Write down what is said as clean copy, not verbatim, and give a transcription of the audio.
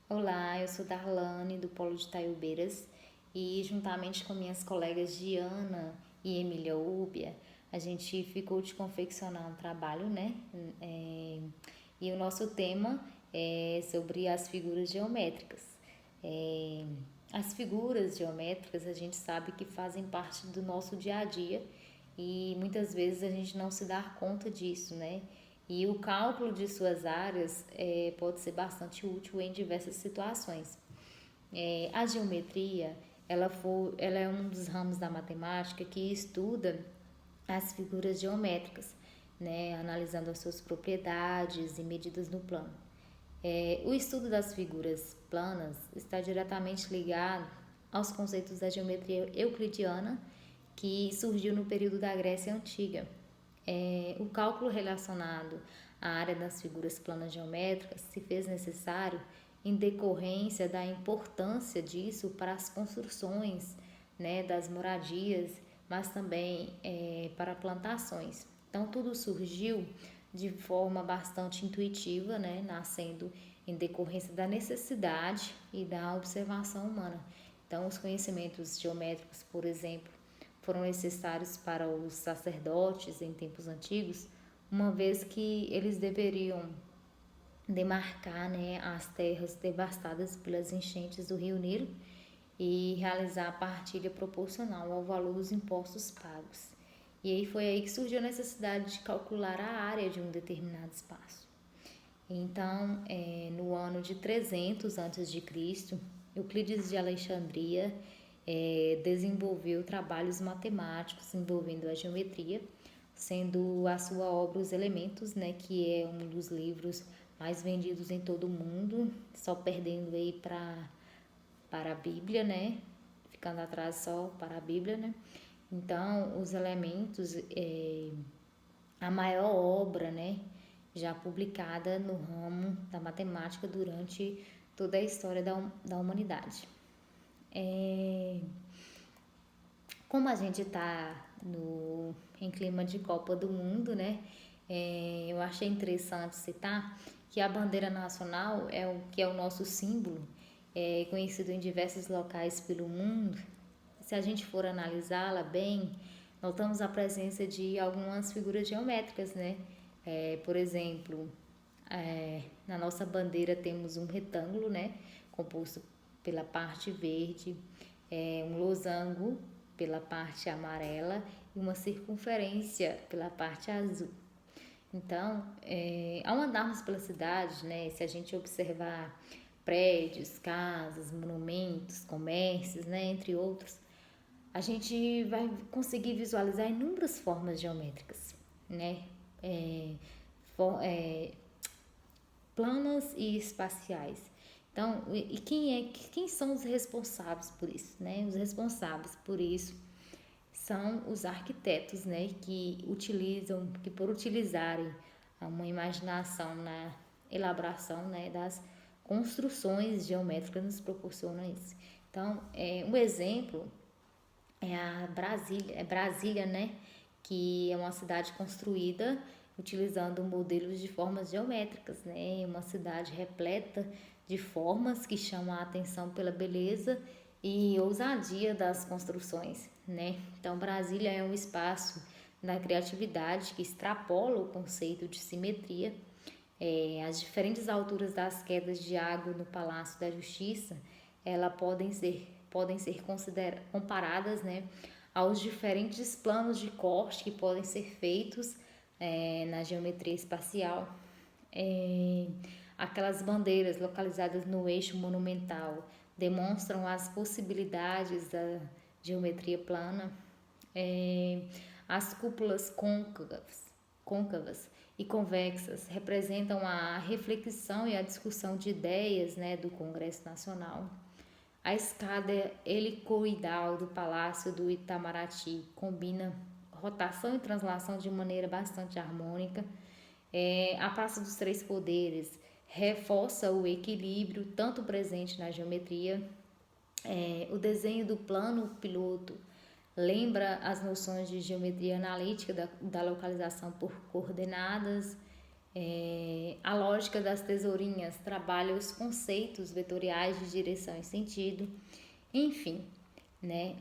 Olá, eu sou Darlane, do Polo de Taiobeiras, e juntamente com minhas colegas Diana e Emília Úbia, a gente ficou de confeccionar um trabalho, né? É, e o nosso tema é sobre as figuras geométricas. É, as figuras geométricas a gente sabe que fazem parte do nosso dia a dia e muitas vezes a gente não se dá conta disso, né? E o cálculo de suas áreas pode ser bastante útil em diversas situações. A geometria, ela é um dos ramos da matemática que estuda as figuras geométricas, né, analisando as suas propriedades e medidas no plano. O estudo das figuras planas está diretamente ligado aos conceitos da geometria euclidiana, que surgiu no período da Grécia Antiga. O cálculo relacionado à área das figuras planas geométricas se fez necessário em decorrência da importância disso para as construções, né, das moradias, mas também para plantações. Então, tudo surgiu de forma bastante intuitiva, né, nascendo em decorrência da necessidade e da observação humana. Então, os conhecimentos geométricos, por exemplo, foram necessários para os sacerdotes em tempos antigos, uma vez que eles deveriam demarcar, né, as terras devastadas pelas enchentes do Rio Nilo e realizar a partilha proporcional ao valor dos impostos pagos. E aí foi aí que surgiu a necessidade de calcular a área de um determinado espaço. Então, no ano de 300 a.C., Euclides de Alexandria desenvolveu trabalhos matemáticos envolvendo a geometria, sendo a sua obra Os Elementos, né, que é um dos livros mais vendidos em todo o mundo, só perdendo aí para a Bíblia, né, ficando atrás só para a Bíblia, né. Então, Os Elementos é a maior obra, né, já publicada no ramo da matemática durante toda a história da humanidade. É, como a gente está em clima de Copa do Mundo, né? Eu achei interessante citar que a bandeira nacional é o que é o nosso símbolo, conhecido em diversos locais pelo mundo. Se a gente for analisá-la bem, notamos a presença de algumas figuras geométricas, né? Por exemplo, na nossa bandeira temos um retângulo, né? Composto pela parte verde, um losango pela parte amarela e uma circunferência pela parte azul. Então, ao andarmos pela cidade, né, se a gente observar prédios, casas, monumentos, comércios, né, entre outros, a gente vai conseguir visualizar inúmeras formas geométricas, né, é, for, é, planas e espaciais. Então, e quem são os responsáveis por isso, né? Os responsáveis por isso são os arquitetos, né, que por utilizarem uma imaginação na elaboração, né, das construções geométricas nos proporcionam isso. Então, um exemplo Brasília, né, que é uma cidade construída utilizando modelos de formas geométricas, né, uma cidade repleta de formas que chamam a atenção pela beleza e ousadia das construções, né? Então, Brasília é um espaço da criatividade que extrapola o conceito de simetria. As diferentes alturas das quedas de água no Palácio da Justiça, elas podem ser comparadas, né, aos diferentes planos de corte que podem ser feitos na geometria espacial. É, Aquelas bandeiras localizadas no eixo monumental demonstram as possibilidades da geometria plana. É, as cúpulas côncavas e convexas representam a reflexão e a discussão de ideias, né, do Congresso Nacional. A escada helicoidal do Palácio do Itamaraty combina rotação e translação de maneira bastante harmônica. A Praça dos Três Poderes reforça o equilíbrio tanto presente na geometria. O desenho do plano piloto lembra as noções de geometria analítica da localização por coordenadas. A lógica das tesourinhas trabalha os conceitos vetoriais de direção e sentido, enfim, né?